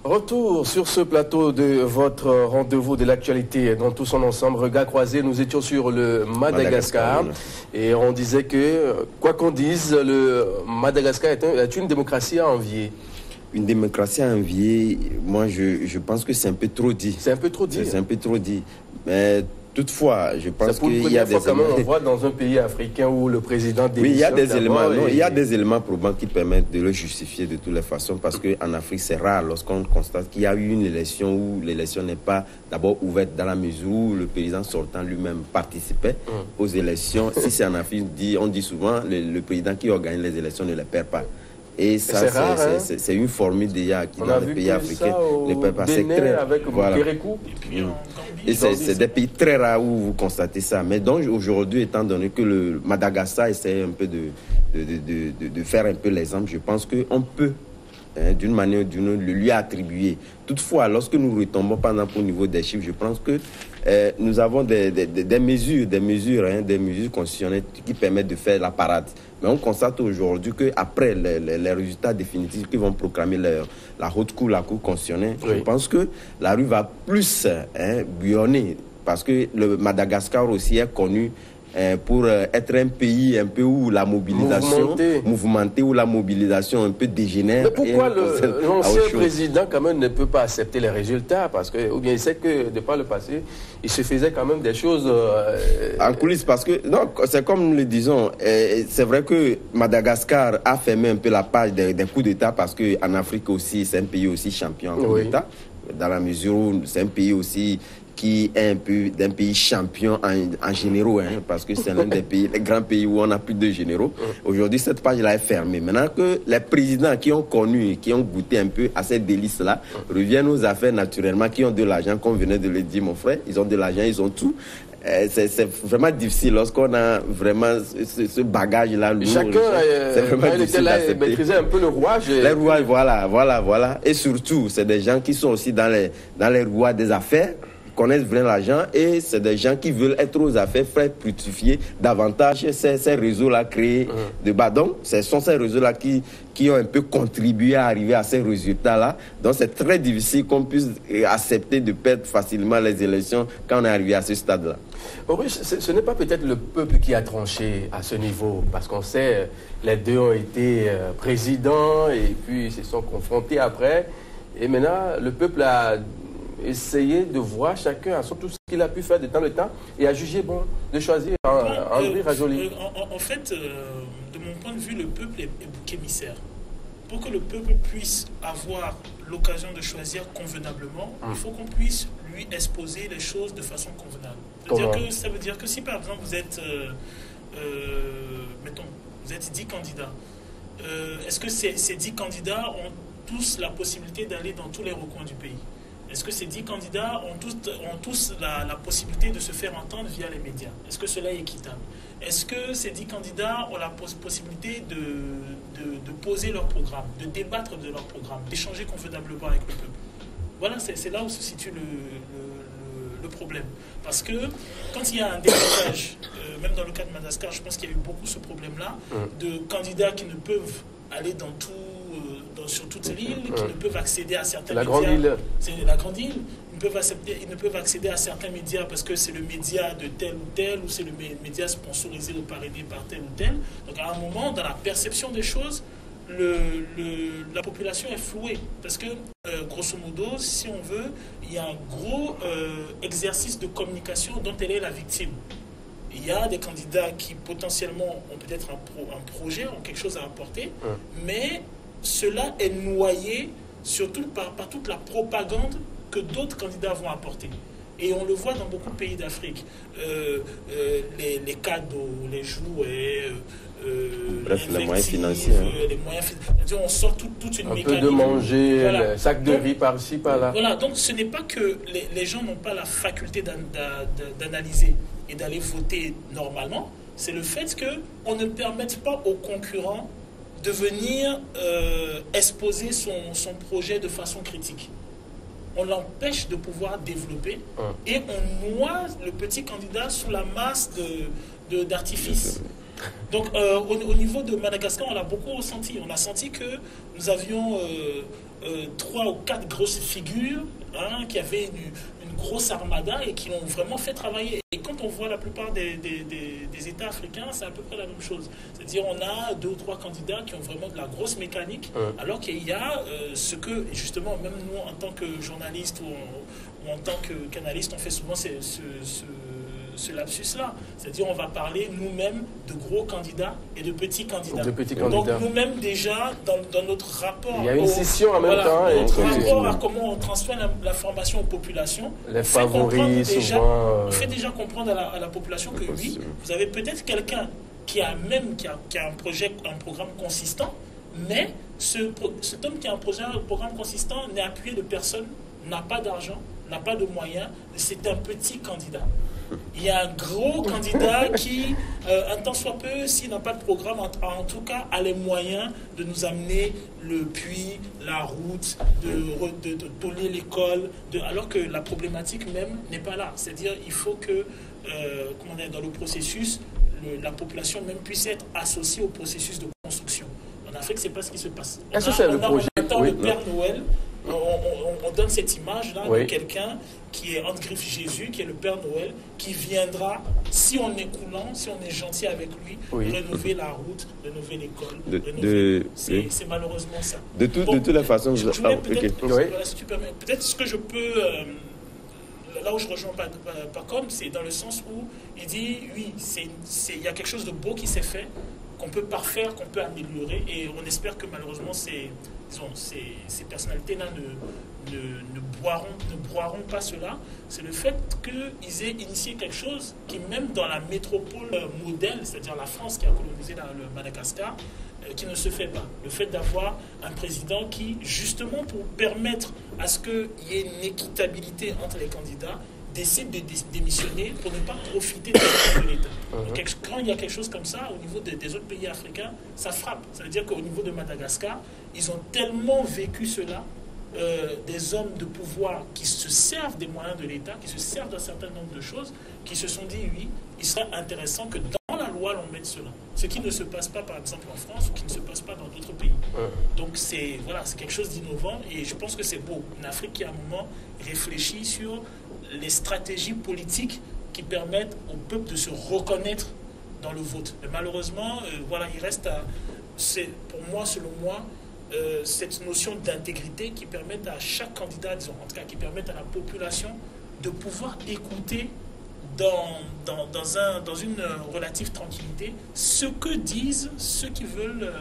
Retour sur ce plateau de votre rendez-vous de l'actualité dans tout son ensemble. Regard croisé, nous étions sur le Madagascar et on disait que, quoi qu'on dise, le Madagascar est une démocratie à envier. Une démocratie à envier, moi je pense que c'est un peu trop dit. C'est un peu trop dit. C'est un peu trop dit. Mais toutefois, je pense qu'il y a des éléments. On voit dans un pays africain où le président démissionne. Oui, il y a des éléments. Non, il y a des éléments probants qui permettent de le justifier de toutes les façons, parce qu'en Afrique, c'est rare lorsqu'on constate qu'il y a eu une élection où l'élection n'est pas d'abord ouverte, dans la mesure où le président sortant lui-même participait aux élections. Si c'est en Afrique, on dit souvent le président qui organise les élections ne les perd pas. Et ça, c'est une formule déjà qui, dans les pays africains, ne peut pas. C'est très avec voilà. Et c'est des pays très rares où vous constatez ça. Mais donc aujourd'hui, étant donné que le Madagascar essaie un peu de faire un peu l'exemple, je pense qu'on peut, d'une manière ou d'une autre, le lui attribuer. Toutefois, lorsque nous retombons par exemple au niveau des chiffres, je pense que nous avons des mesures constitutionnelles qui permettent de faire la parade. Mais on constate aujourd'hui qu'après les résultats définitifs qui vont proclamer la haute cour, la cour constitutionnelle, je pense que la rue va plus bouillonner, parce que le Madagascar aussi est connu pour être un pays un peu où la mobilisation mouvementée, où la mobilisation un peu dégénère. Mais pourquoi l'ancien président quand même ne peut pas accepter les résultats, parce que, ou bien il sait que de par le passé, il se faisait quand même des choses en coulisses, parce que c'est comme nous le disons, c'est vrai que Madagascar a fermé un peu la page des coups d'État, parce qu'en Afrique aussi, c'est un pays aussi champion en coups d'État, dans la mesure où c'est un pays aussi qui est un peu d'un pays champion en généraux, parce que c'est l'un des pays, les grands pays où on a plus de généraux. Aujourd'hui, cette page-là est fermée. Maintenant que les présidents qui ont connu, qui ont goûté un peu à ces délices-là, reviennent aux affaires naturellement, qui ont de l'argent, comme venait de le dire mon frère, ils ont de l'argent, ils ont tout. C'est vraiment difficile lorsqu'on a vraiment ce bagage-là lourd. Chacun, c'est vraiment difficile d'accepter. Maîtriser un peu le rouage. Les rouages, voilà. Et surtout, c'est des gens qui sont aussi dans les rouages des affaires, connaissent vraiment l'argent, et c'est des gens qui veulent être aux affaires, faire fructifier davantage ces réseaux-là créés de bas. Donc, ce sont ces réseaux-là qui ont un peu contribué à arriver à ces résultats-là. Donc, c'est très difficile qu'on puisse accepter de perdre facilement les élections quand on est arrivé à ce stade-là. Maurice, ce n'est pas peut-être le peuple qui a tranché à ce niveau, parce qu'on sait, les deux ont été présidents et puis ils se sont confrontés après. Et maintenant, le peuple a essayer de voir chacun à tout ce qu'il a pu faire de temps en temps et à juger bon de choisir André Rajoli. En fait, de mon point de vue, le peuple est bouc émissaire. Pour que le peuple puisse avoir l'occasion de choisir convenablement, il faut qu'on puisse lui exposer les choses de façon convenable. Ça veut dire que si par exemple vous êtes, mettons, vous êtes 10 candidats, est-ce que ces 10 candidats ont tous la possibilité d'aller dans tous les recoins du pays? Est-ce que ces 10 candidats ont tous la possibilité de se faire entendre via les médias? Est-ce que cela est équitable? Est-ce que ces 10 candidats ont la possibilité de poser leur programme, de débattre de leur programme, d'échanger convenablement avec le peuple? Voilà, c'est là où se situe le problème. Parce que quand il y a un décalage, même dans le cas de Madagascar, je pense qu'il y a eu beaucoup ce problème-là, de candidats qui ne peuvent aller sur toute l'île, qui ne peuvent accéder à certains médias. C'est la grande île. Ils ne peuvent accéder à certains médias parce que c'est le média de tel ou tel, ou c'est le média sponsorisé ou parrainé par tel ou tel. Donc à un moment, dans la perception des choses, la population est flouée. Parce que, grosso modo, si on veut, il y a un gros exercice de communication dont elle est la victime. Il y a des candidats qui potentiellement ont peut-être un projet, ont quelque chose à apporter, mais cela est noyé surtout par toute la propagande que d'autres candidats vont apporter. Et on le voit dans beaucoup de pays d'Afrique. Les cadeaux, les jouets, bref, les moyens financiers. On sort toute une mécanique. Un peu de manger, voilà. Sac de riz par-ci, par-là. Voilà, donc ce n'est pas que les gens n'ont pas la faculté d'analyser et d'aller voter normalement. C'est le fait qu'on ne permette pas aux concurrents de venir exposer son projet de façon critique. On l'empêche de pouvoir développer et on noie le petit candidat sous la masse d'artifices Donc, au niveau de Madagascar, on l'a beaucoup ressenti. On a senti que nous avions 3 ou 4 grosses figures qui avaient une grosse armada et qui ont vraiment fait travailler. Et quand on voit la plupart des États africains, c'est à peu près la même chose. C'est-à-dire, on a 2 ou 3 candidats qui ont vraiment de la grosse mécanique, alors qu'il y a ce que, justement, même nous, en tant que journalistes ou en tant qu'analystes, on fait souvent ce lapsus-là. C'est-à-dire, on va parler nous-mêmes de gros candidats et de petits candidats. Donc, nous-mêmes, déjà, dans notre rapport... Il y a une scission en même temps. Notre rapport à comment on transfère l'information aux populations, les favoris, souvent... On fait déjà comprendre à la population que oui, vous avez peut-être quelqu'un qui a un programme consistant, mais cet homme qui a un programme consistant n'est appuyé de personne, n'a pas d'argent, n'a pas de moyens, c'est un petit candidat. Il y a un gros candidat qui, un tant soit peu, s'il n'a pas de programme, en tout cas, a les moyens de nous amener le puits, la route, de toller l'école, alors que la problématique même n'est pas là. C'est-à-dire il faut que, dans le processus, la population même puisse être associée au processus de construction. En Afrique, ce n'est pas ce qui se passe. Est-ce que c'est le projet? On attend le Père Noël. On donne cette image-là de quelqu'un qui est entre griffes Jésus, qui est le Père Noël, qui viendra, si on est coulant, si on est gentil avec lui, rénover la route, rénover l'école. C'est malheureusement ça. De toute la façon, peut-être ce que je peux... là où je rejoins Pacom, c'est dans le sens où il dit, oui, il y a quelque chose de beau qui s'est fait, qu'on peut parfaire, qu'on peut améliorer, et on espère que malheureusement ces personnalités-là ne broieront pas cela. C'est le fait qu'ils aient initié quelque chose qui, même dans la métropole modèle, c'est-à-dire la France qui a colonisé le Madagascar, qui ne se fait pas. Le fait d'avoir un président qui, justement pour permettre à ce qu'il y ait une équitabilité entre les candidats, décide de démissionner pour ne pas profiter de l'État. Donc, quand il y a quelque chose comme ça, au niveau des autres pays africains, ça frappe. Ça veut dire qu'au niveau de Madagascar, ils ont tellement vécu cela, des hommes de pouvoir qui se servent des moyens de l'État, qui se servent d'un certain nombre de choses, qui se sont dit, oui, il serait intéressant que dans la loi, l'on mette cela. Ce qui ne se passe pas, par exemple, en France, ou qui ne se passe pas dans d'autres pays. Donc, c'est quelque chose d'innovant, et je pense que c'est beau. Une Afrique qui, à un moment, réfléchit sur les stratégies politiques qui permettent au peuple de se reconnaître dans le vote. Mais malheureusement, il reste pour moi, selon moi, cette notion d'intégrité qui permet à chaque candidat, disons, en tout cas qui permet à la population de pouvoir écouter dans une relative tranquillité ce que disent ceux qui veulent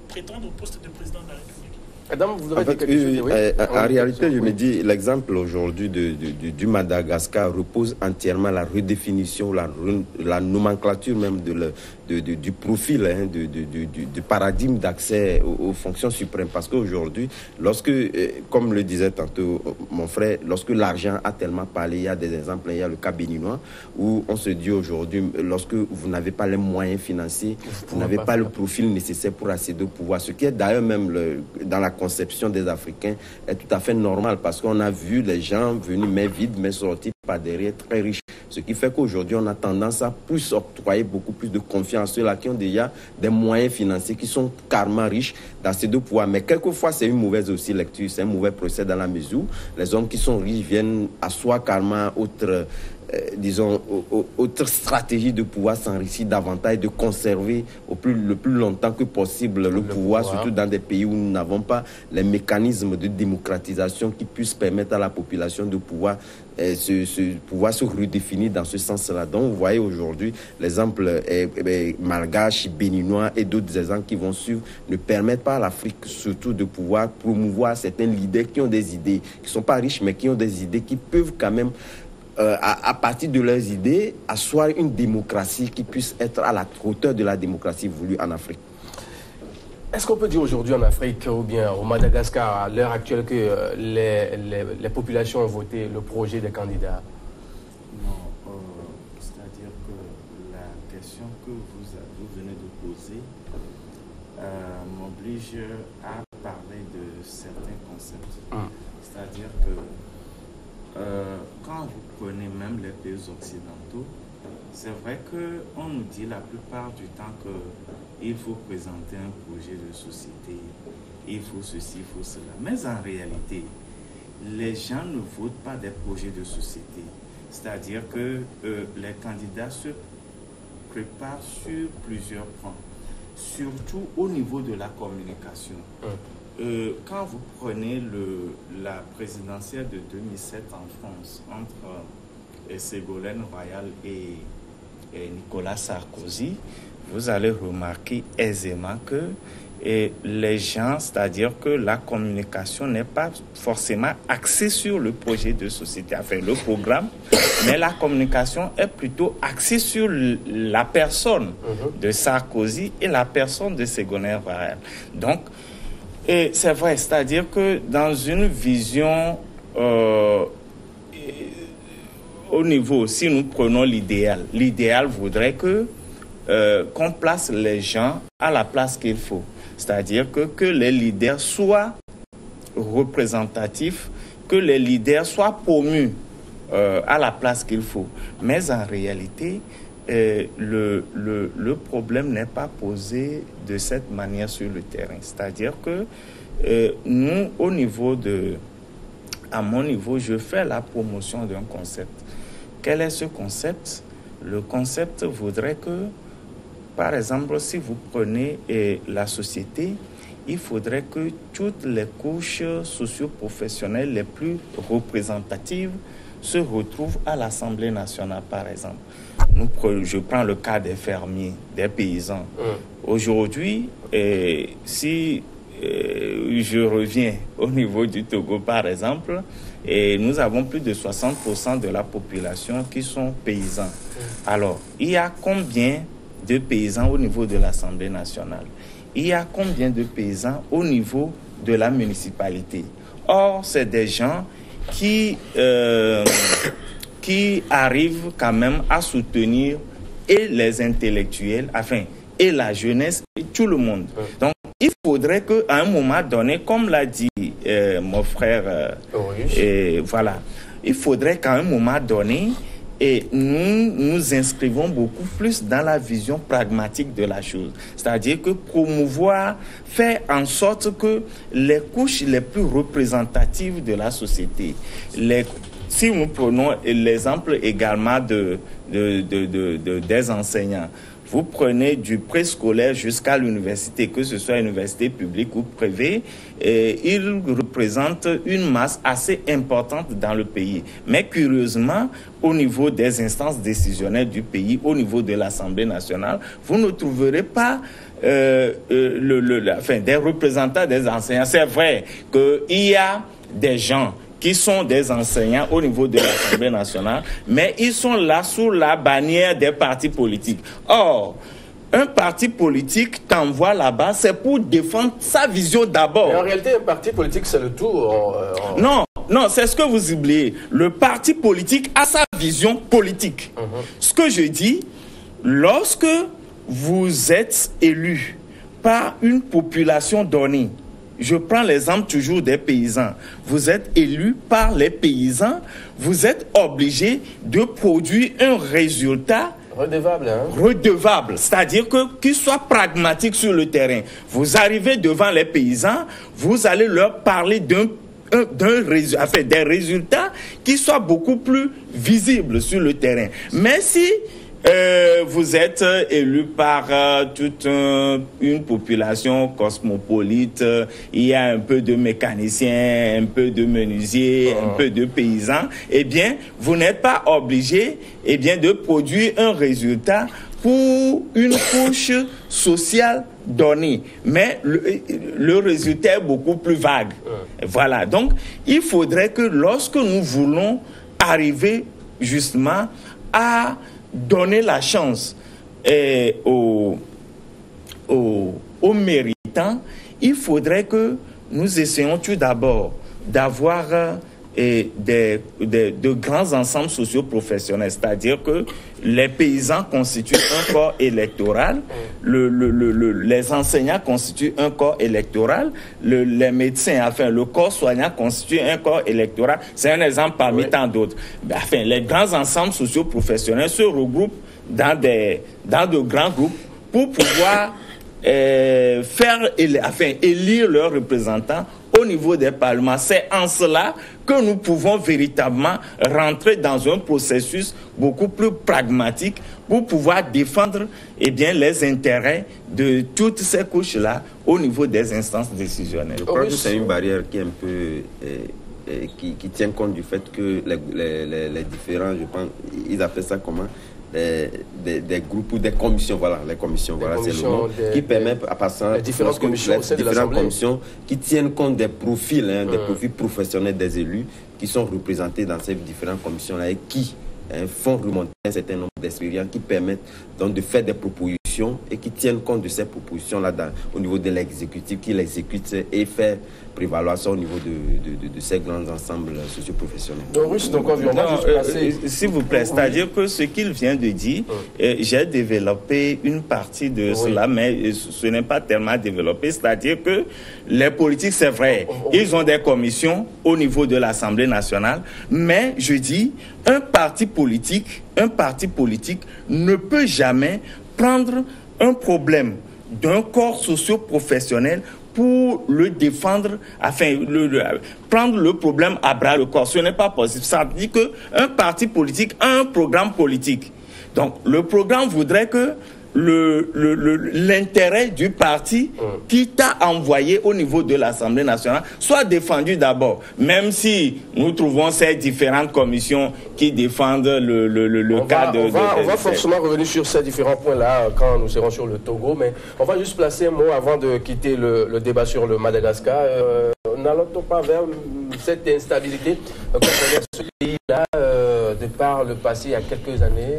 prétendre au poste de président de la République. Adam, vous avez dit en réalité, je me dis, l'exemple aujourd'hui du Madagascar repose entièrement la redéfinition, la nomenclature même du profil, du paradigme d'accès aux fonctions suprêmes. Parce qu'aujourd'hui, comme le disait tantôt mon frère, lorsque l'argent a tellement parlé, il y a des exemples, il y a le cas béninois, où on se dit aujourd'hui, lorsque vous n'avez pas les moyens financiers, vous n'avez pas le profil nécessaire pour accéder au pouvoir. Ce qui est d'ailleurs même dans la conception des Africains est tout à fait normal, parce qu'on a vu les gens venus main vide, mais sortis par derrière très riches. Ce qui fait qu'aujourd'hui, on a tendance à plus octroyer beaucoup plus de confiance à ceux-là qui ont déjà des moyens financiers, qui sont carrément riches dans ces deux pouvoirs. Mais quelquefois, c'est une mauvaise aussi lecture, c'est un mauvais procès dans la mesure où les hommes qui sont riches viennent asseoir carrément autre stratégie de pouvoir s'enrichir davantage, de conserver le plus longtemps que possible le pouvoir, surtout dans des pays où nous n'avons pas les mécanismes de démocratisation qui puissent permettre à la population de pouvoir se redéfinir dans ce sens-là. Donc, vous voyez aujourd'hui, l'exemple malgache, béninois et d'autres exemples qui vont suivre ne permettent pas à l'Afrique surtout de pouvoir promouvoir certains leaders qui ont des idées, qui ne sont pas riches, mais qui ont des idées qui peuvent quand même à partir de leurs idées, asseoir une démocratie qui puisse être à la hauteur de la démocratie voulue en Afrique. Est-ce qu'on peut dire aujourd'hui en Afrique ou bien au Madagascar, à l'heure actuelle, que les populations ont voté le projet des candidats? Non, c'est-à-dire que la question que vous venez de poser m'oblige à parler de certains concepts. C'est-à-dire que quand vous prenez même les pays occidentaux, C'est vrai qu'on nous dit la plupart du temps qu'il faut présenter un projet de société, il faut ceci, il faut cela. Mais en réalité, les gens ne votent pas des projets de société. C'est-à-dire que les candidats se préparent sur plusieurs points, surtout au niveau de la communication. Quand vous prenez la présidentielle de 2007 en France, entre Ségolène Royal et Nicolas Sarkozy, vous allez remarquer aisément que les gens, c'est-à-dire que la communication n'est pas forcément axée sur le projet de société, enfin le programme, mais la communication est plutôt axée sur la personne de Sarkozy et la personne de Ségolène Royal. Donc, c'est vrai, c'est-à-dire que dans une vision au niveau, si nous prenons l'idéal voudrait qu'on place les gens à la place qu'il faut. C'est-à-dire que les leaders soient représentatifs, que les leaders soient promus à la place qu'il faut. Mais en réalité, le problème n'est pas posé de cette manière sur le terrain. C'est-à-dire que nous, à mon niveau, je fais la promotion d'un concept. Quel est ce concept? Le concept voudrait que, par exemple, si vous prenez la société, il faudrait que toutes les couches socio-professionnelles les plus représentatives se retrouvent à l'Assemblée nationale, par exemple. Je prends le cas des fermiers, des paysans. Aujourd'hui, si je reviens au niveau du Togo, par exemple, et nous avons plus de 60% de la population qui sont paysans. Alors, il y a combien de paysans au niveau de l'Assemblée nationale? Il y a combien de paysans au niveau de la municipalité? Or, c'est des gens qui arrivent quand même à soutenir et les intellectuels, et la jeunesse, et tout le monde. Donc, il faudrait qu'à un moment donné, comme l'a dit mon frère, il faudrait qu'à un moment donné, nous nous inscrivons beaucoup plus dans la vision pragmatique de la chose. C'est-à-dire que promouvoir, faire en sorte que les couches les plus représentatives de la société, si nous prenons l'exemple également des enseignants, vous prenez du préscolaire jusqu'à l'université, que ce soit université publique ou privée, ils représentent une masse assez importante dans le pays. Mais curieusement, au niveau des instances décisionnelles du pays, au niveau de l'Assemblée nationale, vous ne trouverez pas des représentants des enseignants. C'est vrai qu'il y a des gens qui sont des enseignants au niveau de l'Assemblée nationale, mais ils sont là sous la bannière des partis politiques. Or, un parti politique t'envoie là-bas, c'est pour défendre sa vision d'abord. Mais en réalité, un parti politique, c'est le tout. Non, c'est ce que vous oubliez. Le parti politique a sa vision politique. Ce que je dis, lorsque vous êtes élu par une population donnée, je prends l'exemple toujours des paysans. Vous êtes élu par les paysans, vous êtes obligé de produire un résultat redevable, c'est-à-dire qu'il soit pragmatique sur le terrain. Vous arrivez devant les paysans, vous allez leur parler des résultats qui soient beaucoup plus visibles sur le terrain. Mais si vous êtes élu par toute une population cosmopolite, il y a un peu de mécaniciens, un peu de menuisiers, un peu de paysans, eh bien, vous n'êtes pas obligé, de produire un résultat pour une couche sociale donnée. Mais le résultat est beaucoup plus vague. Voilà. Donc, il faudrait que lorsque nous voulons arriver justement à donner la chance aux méritants, il faudrait que nous essayions tout d'abord d'avoir de grands ensembles socio-professionnels, c'est-à-dire que les paysans constituent un corps électoral, les enseignants constituent un corps électoral, les médecins, enfin le corps soignant constitue un corps électoral. C'est un exemple parmi tant d'autres. Enfin, les grands ensembles socio-professionnels se regroupent dans de grands groupes pour pouvoir élire leurs représentants au niveau des parlements. C'est en cela que nous pouvons véritablement rentrer dans un processus beaucoup plus pragmatique pour pouvoir défendre les intérêts de toutes ces couches-là au niveau des instances décisionnelles. Je crois que c'est une barrière qui est un peu... qui tient compte du fait que les différents, je pense, ils appellent ça comment, des groupes ou des commissions, voilà, les commissions, voilà, c'est le nom, qui permettent à passer les différentes commissions, commissions qui tiennent compte des profils, des profils professionnels des élus qui sont représentés dans ces différentes commissions-là et qui font remonter un certain nombre d'expériences qui permettent donc de faire des propositions et qui tiennent compte de ces propositions-là au niveau de l'exécutif, qui l'exécute et fait prévaloir ça au niveau de ces grands ensembles socioprofessionnels. S'il vous plaît, c'est-à-dire que ce qu'il vient de dire, j'ai développé une partie de cela, mais ce n'est pas tellement développé, c'est-à-dire que les politiques, c'est vrai, ils ont des commissions au niveau de l'Assemblée nationale, mais je dis, un parti politique ne peut jamais prendre un problème d'un corps socio-professionnel pour le défendre, prendre le problème à bras le corps. Ce n'est pas possible. Ça dit qu'un parti politique a un programme politique. Donc, le programme voudrait que l'intérêt du parti qui t'a envoyé au niveau de l'Assemblée nationale soit défendu d'abord, même si nous trouvons ces différentes commissions qui défendent le cas de... On va forcément revenir sur ces différents points-là quand nous serons sur le Togo, mais on va juste placer un mot avant de quitter le débat sur le Madagascar. N'allons-nous pas vers cette instabilité qu'on connaît ce pays-là de par le passé il y a quelques années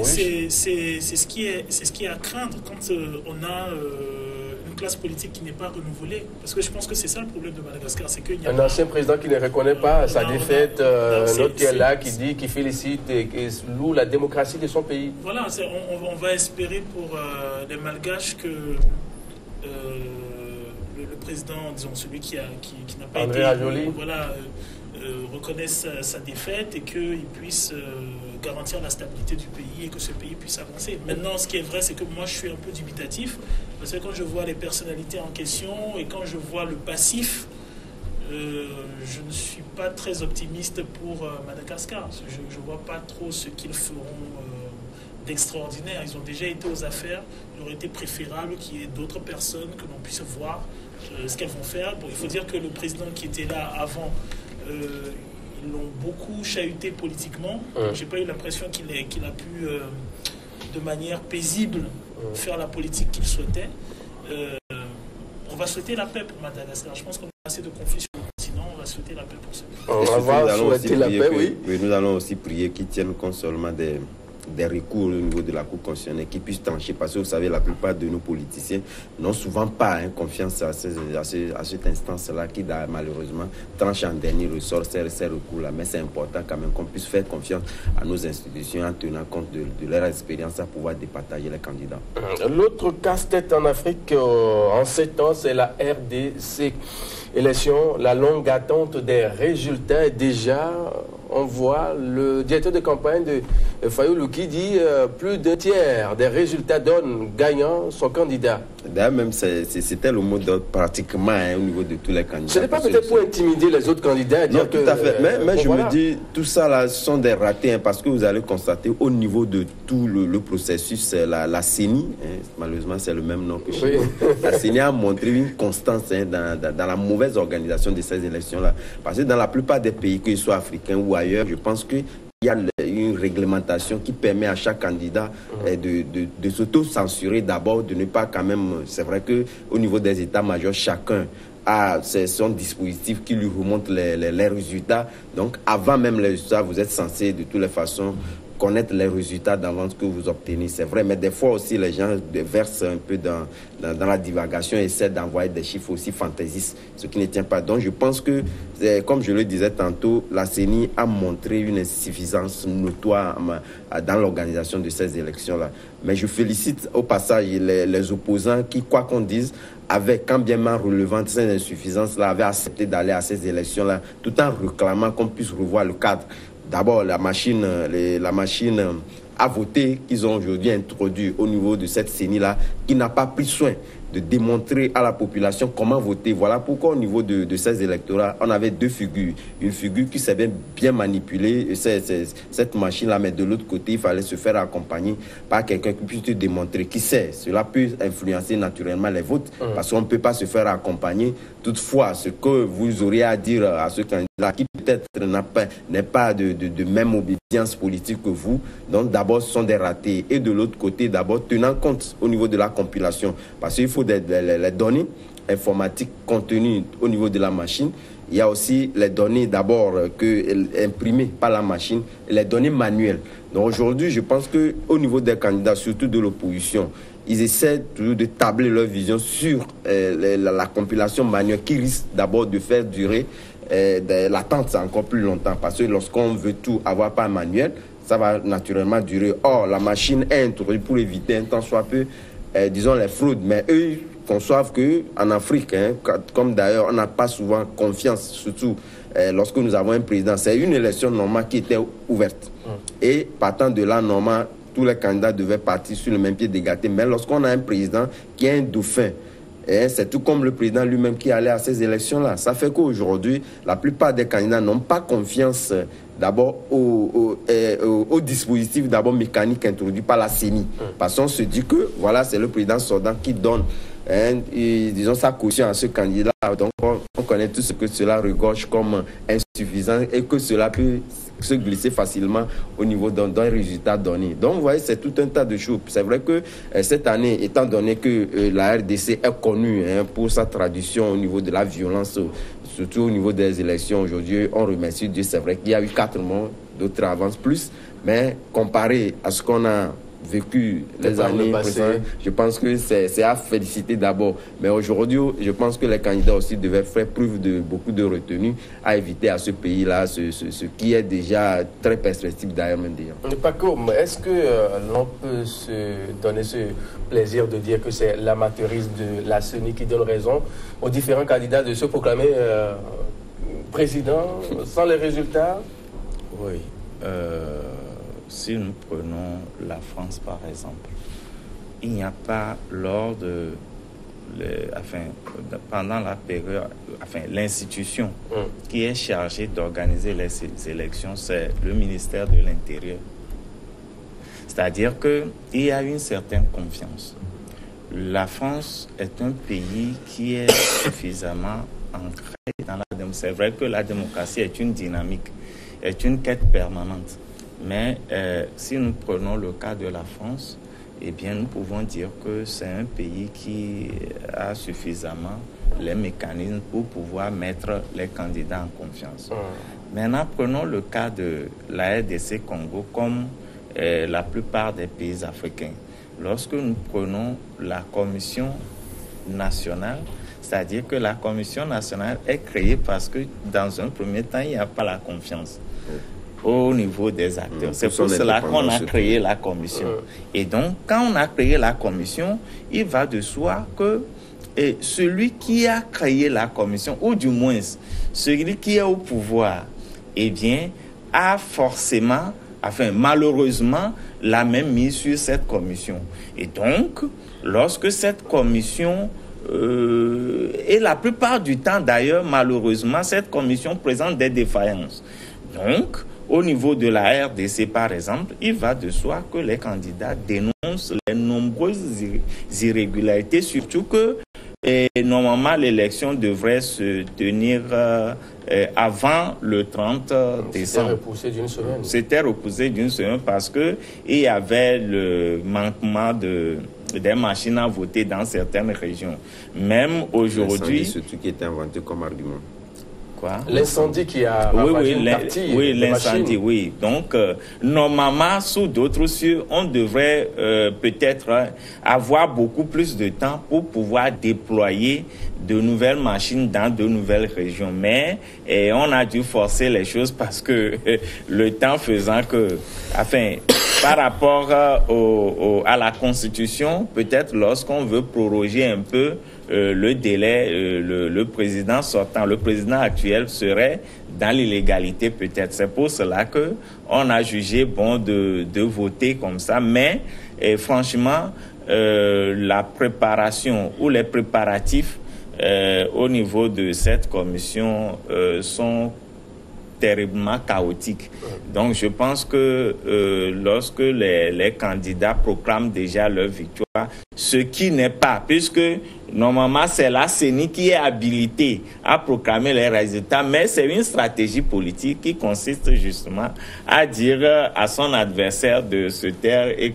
c'est ce qui est à craindre quand on a une classe politique qui n'est pas renouvelée. Parce que je pense que c'est ça le problème de Madagascar. C'est qu'il y a un ancien président qui ne reconnaît pas sa défaite, un autre qui est là, qui félicite et qui loue la démocratie de son pays. Voilà, on va espérer pour les Malgaches que... le président, disons celui qui n'a pas André été, reconnaisse sa défaite et qu'il puisse garantir la stabilité du pays et que ce pays puisse avancer. Maintenant, ce qui est vrai, c'est que moi, je suis un peu dubitatif parce que quand je vois les personnalités en question et quand je vois le passif, je ne suis pas très optimiste pour Madagascar. Je ne vois pas trop ce qu'ils feront d'extraordinaire. Ils ont déjà été aux affaires. Il aurait été préférable qu'il y ait d'autres personnes que l'on puisse voir ce qu'elles vont faire. Bon, il faut dire que le président qui était là avant, ils l'ont beaucoup chahuté politiquement. Je n'ai pas eu l'impression qu'il a pu, de manière paisible, faire la politique qu'il souhaitait. On va souhaiter la paix pour Madagascar. Je pense qu'on a assez de conflits sur le continent. On va souhaiter la paix pour ce pays. On va souhaiter la paix, oui. Nous allons aussi prier qu'ils tiennent compte seulement des recours au niveau de la Cour constitutionnelle qui puissent trancher, parce que vous savez, la plupart de nos politiciens n'ont souvent pas confiance à cette instance-là qui malheureusement tranche en dernier ressort ces recours-là. Mais c'est important quand même qu'on puisse faire confiance à nos institutions en tenant compte de leur expérience à pouvoir départager les candidats. L'autre casse-tête en Afrique en 7 ans, c'est la RDC. Élection, la longue attente des résultats. Et déjà, on voit le directeur de campagne de Fayulu qui dit plus d'un tiers des résultats donnent gagnant son candidat. D'ailleurs, même c'était le mot d'ordre pratiquement au niveau de tous les candidats. Ce n'est pas peut-être pour intimider les autres candidats. Non, tout à fait. Mais je me dis, tout ça là, ce sont des ratés, parce que vous allez constater au niveau de tout le processus, la CENI, malheureusement c'est le même nom que chez nous. La CENI a montré une constance dans la mauvaise organisation de ces élections-là. Parce que dans la plupart des pays, qu'ils soient africains ou ailleurs, je pense qu'il y a une réglementation qui permet à chaque candidat de s'auto-censurer d'abord, de ne pas quand même... C'est vrai qu'au niveau des états-majors, chacun a son dispositif qui lui remonte les résultats. Donc, avant même les résultats, vous êtes censé de toutes les façons connaître les résultats d'avance que vous obtenez, c'est vrai. Mais des fois aussi, les gens versent un peu dans la divagation et essaient d'envoyer des chiffres aussi fantaisistes, ce qui ne tient pas. Donc, je pense que, comme je le disais tantôt, la CENI a montré une insuffisance notoire dans l'organisation de ces élections-là. Mais je félicite au passage les opposants qui, quoi qu'on dise, avec quand bien mal relevant ces insuffisances-là, avaient accepté d'aller à ces élections-là, tout en réclamant qu'on puisse revoir le cadre. D'abord, la machine à voter qu'ils ont aujourd'hui introduit au niveau de cette CENI-là, qui n'a pas pris soin de démontrer à la population comment voter. Voilà pourquoi au niveau de ces électorats, on avait deux figures. Une figure qui savait bien manipuler cette machine-là, mais de l'autre côté, il fallait se faire accompagner par quelqu'un qui puisse te démontrer qui sait. Cela peut influencer naturellement les votes, parce qu'on ne peut pas se faire accompagner. Toutefois, ce que vous auriez à dire à ce candidat qui peut-être n'est pas de même obédience politique que vous, donc d'abord ce sont des ratés. Et de l'autre côté, d'abord tenant compte au niveau de la compilation, parce qu'il faut les données informatiques contenues au niveau de la machine. Il y a aussi les données d'abord imprimées par la machine, et les données manuelles. Donc aujourd'hui, je pense qu'au niveau des candidats, surtout de l'opposition, ils essaient toujours de tabler leur vision sur la compilation manuelle qui risque d'abord de faire durer l'attente encore plus longtemps. Parce que lorsqu'on veut tout avoir par manuel, ça va naturellement durer. Or, la machine est introduite pour éviter un tant soit peu, disons, les fraudes. Mais eux conçoivent qu'en Afrique, comme d'ailleurs, on n'a pas souvent confiance, surtout lorsque nous avons un président. C'est une élection normale qui était ouverte. Et partant de là, normalement, tous les candidats devaient partir sur le même pied d'égalité. Mais lorsqu'on a un président qui est un dauphin, c'est tout comme le président lui-même qui allait à ces élections-là. Ça fait qu'aujourd'hui, la plupart des candidats n'ont pas confiance d'abord au dispositif d'abord mécanique introduit par la CENI. Parce qu'on se dit que voilà, c'est le président sortant qui donne disons sa caution à ce candidat. Donc on connaît tout ce que cela regorge comme insuffisant et que cela peut se glisser facilement au niveau d'un résultat donné. Donc vous voyez, c'est tout un tas de choses. C'est vrai que cette année, étant donné que la RDC est connue pour sa tradition au niveau de la violence, surtout au niveau des élections aujourd'hui, on remercie Dieu. C'est vrai qu'il y a eu 4 mois, d'autres avancent plus, mais comparé à ce qu'on a vécu les années précédentes, je pense que c'est à féliciter d'abord. Mais aujourd'hui, je pense que les candidats aussi devaient faire preuve de beaucoup de retenue à éviter à ce pays-là ce qui est déjà très perspective d'ailleurs même dire. Paco, est-ce que l'on peut se donner ce plaisir de dire que c'est l'amateurisme de la CENI qui donne raison aux différents candidats de se proclamer président sans les résultats? Oui. Si nous prenons la France par exemple, il n'y a pas pendant la période, l'institution qui est chargée d'organiser les élections, c'est le ministère de l'Intérieur. C'est-à-dire qu'il y a une certaine confiance. La France est un pays qui est suffisamment ancré dans la démocratie. C'est vrai que la démocratie est une dynamique, est une quête permanente. Mais si nous prenons le cas de la France, eh bien, nous pouvons dire que c'est un pays qui a suffisamment les mécanismes pour pouvoir mettre les candidats en confiance. Maintenant, prenons le cas de la RDC Congo comme la plupart des pays africains. Lorsque nous prenons la commission nationale, c'est-à-dire que la commission nationale est créée parce que dans un premier temps, il n'y a pas la confiance au niveau des acteurs. C'est pour cela qu'on a créé la commission. Et donc, quand on a créé la commission, il va de soi que celui qui a créé la commission, ou du moins celui qui est au pouvoir, eh bien, a forcément, malheureusement, la même mise sur cette commission. Et donc, lorsque cette commission, et la plupart du temps d'ailleurs, malheureusement, cette commission présente des défaillances. Donc, au niveau de la RDC, par exemple, il va de soi que les candidats dénoncent les nombreuses irrégularités, surtout que normalement l'élection devrait se tenir avant le 30 décembre. C'était repoussé d'une semaine. C'était repoussé d'une semaine parce qu'il y avait le manquement des machines à voter dans certaines régions. Même aujourd'hui... C'est ce qui était inventé comme argument. Quoi? L'incendie qui a ravagé une partie. Oui, l'incendie, oui. Donc, normalement, sous d'autres cieux, on devrait peut-être avoir beaucoup plus de temps pour pouvoir déployer de nouvelles machines dans de nouvelles régions. Mais on a dû forcer les choses parce que le temps faisant que, enfin, par rapport à la Constitution, peut-être lorsqu'on veut proroger un peu le délai, le président sortant, le président actuel serait dans l'illégalité peut-être. C'est pour cela que on a jugé bon de voter comme ça. Mais franchement, la préparation ou les préparatifs au niveau de cette commission sont terriblement chaotiques. Donc je pense que lorsque les candidats proclament déjà leur victoire, ce qui n'est pas, puisque normalement c'est la CENI qui est habilitée à proclamer les résultats, mais c'est une stratégie politique qui consiste justement à dire à son adversaire de se taire et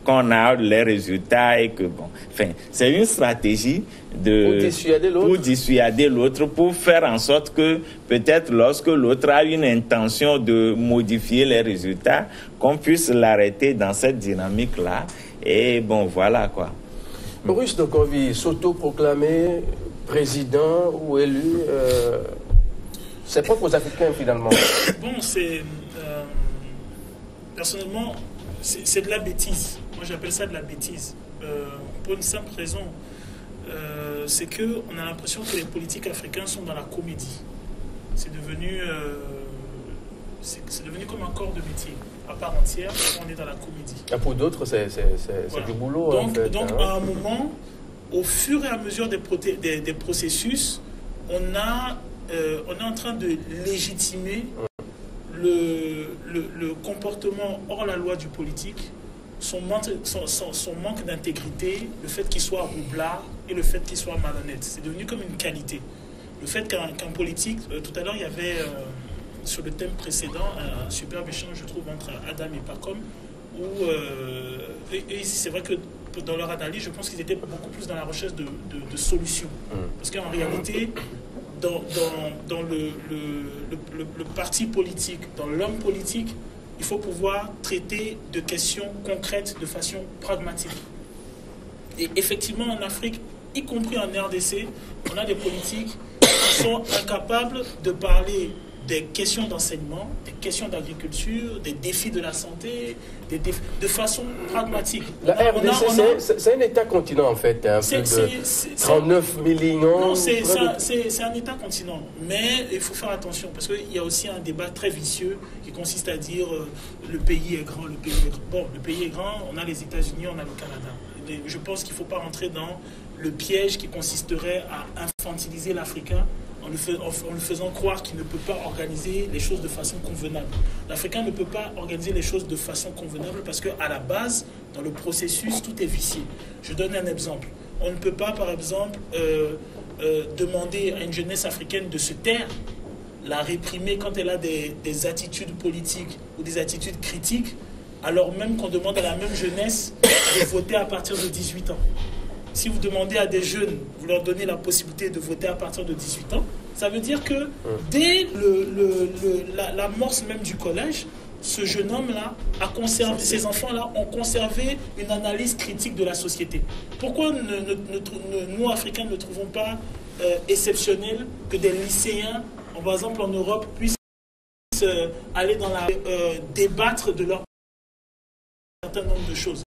qu'on a les résultats et que bon, enfin, c'est une stratégie pour dissuader l'autre, pour faire en sorte que peut-être lorsque l'autre a une intention de modifier les résultats, qu'on puisse l'arrêter dans cette dynamique-là. Et bon, voilà quoi. Maurice Ndokovi, s'auto-proclamer président ou élu, c'est propre aux Africains finalement. Bon, c'est... personnellement, c'est de la bêtise. Moi, j'appelle ça de la bêtise. Pour une simple raison. C'est qu'on a l'impression que les politiques africains sont dans la comédie. C'est devenu comme un corps de métier à part entière. On est dans la comédie. Et pour d'autres, c'est voilà. Du boulot. Donc, en fait, donc à un moment, au fur et à mesure des processus, on est en train de légitimer le comportement hors la loi du politique, son manque d'intégrité, le fait qu'il soit roublard et le fait qu'il soit malhonnête. C'est devenu comme une qualité. Le fait qu'un politique, tout à l'heure il y avait sur le thème précédent un superbe échange je trouve entre Adam et Pacom, où et c'est vrai que dans leur analyse je pense qu'ils étaient beaucoup plus dans la recherche de solutions. Parce qu'en réalité, dans le parti politique, dans l'homme politique, il faut pouvoir traiter de questions concrètes de façon pragmatique. Et effectivement, en Afrique, y compris en RDC, on a des politiques qui sont incapables de parler des questions d'enseignement, des questions d'agriculture, des défis de la santé, de façon pragmatique. La RDC, c'est un État-continent en fait, un peu de 39 millions. Non, c'est un État-continent, mais il faut faire attention parce qu'il y a aussi un débat très vicieux qui consiste à dire le pays est grand, le pays est grand. Bon, le pays est grand, on a les États-Unis, on a le Canada. Je pense qu'il ne faut pas rentrer dans le piège qui consisterait à infantiliser l'Africain en lui faisant croire qu'il ne peut pas organiser les choses de façon convenable. L'Africain ne peut pas organiser les choses de façon convenable parce qu'à la base, dans le processus, tout est vicié. Je donne un exemple. On ne peut pas, par exemple, demander à une jeunesse africaine de se taire, la réprimer quand elle a des attitudes politiques ou des attitudes critiques, alors même qu'on demande à la même jeunesse de voter à partir de 18 ans. Si vous demandez à des jeunes, vous leur donnez la possibilité de voter à partir de 18 ans, ça veut dire que dès l'amorce même du collège, ce jeune homme-là a conservé, ces enfants-là ont conservé une analyse critique de la société. Pourquoi nous, Africains, ne trouvons pas exceptionnel que des lycéens, par exemple en Europe, puissent aller dans débattre de leur certain nombre de choses?